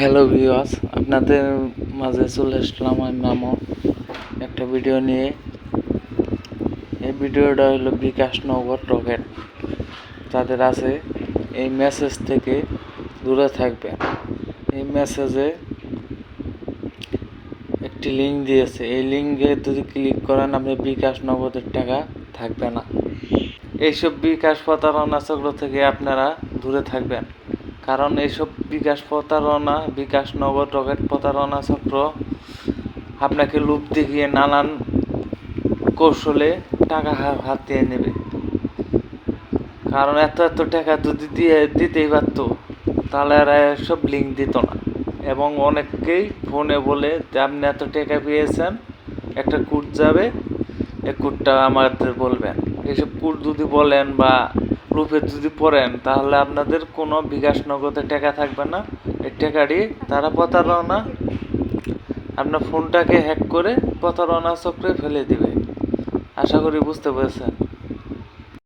Hello viewers, আপনাদের মাঝে চলে আসলাম আমি নামও একটা ভিডিও নিয়ে। এই ভিডিওটা হলো বিকাশ নগর রকেট যাদের আছে এই মেসেজ থেকে দূরে থাকবেন। এই মেসেজে একটি লিঙ্ক দিয়েছে, এই লিঙ্কে যদি ক্লিক করেন আপনি বিকাশ নগদের টাকা থাকবে না। এইসব বিকাশ প্রতারণা চক্র থেকে আপনারা দূরে থাকবেন, কারণ এইসব বিকাশ নগদ রকেট প্রতারণা চক্র আপনাকে লোভ দেখিয়ে নানান কৌশলে টাকা হাতিয়ে নেবে। কারণ এত টাকা যদি দিতেই পারতো তাহলে আর সব লিঙ্ক দিত না। এবং অনেককেই ফোনে বলে যে আপনি এত টাকা পেয়েছেন, একটা কোড যাবে, এই কোডটা আমাদের বলবেন। এইসব কোড যদি বলেন বা রূপে যদি পড়েন তাহলে আপনাদের কোনো বিকাশ নগদে টাকা থাকবে না। এই টাকাটি তারা প্রতারণা আপনার ফোনটাকে হ্যাক করে প্রতারণা চক্রে ফেলে দিবে। আশা করি বুঝতে পেরেছেন।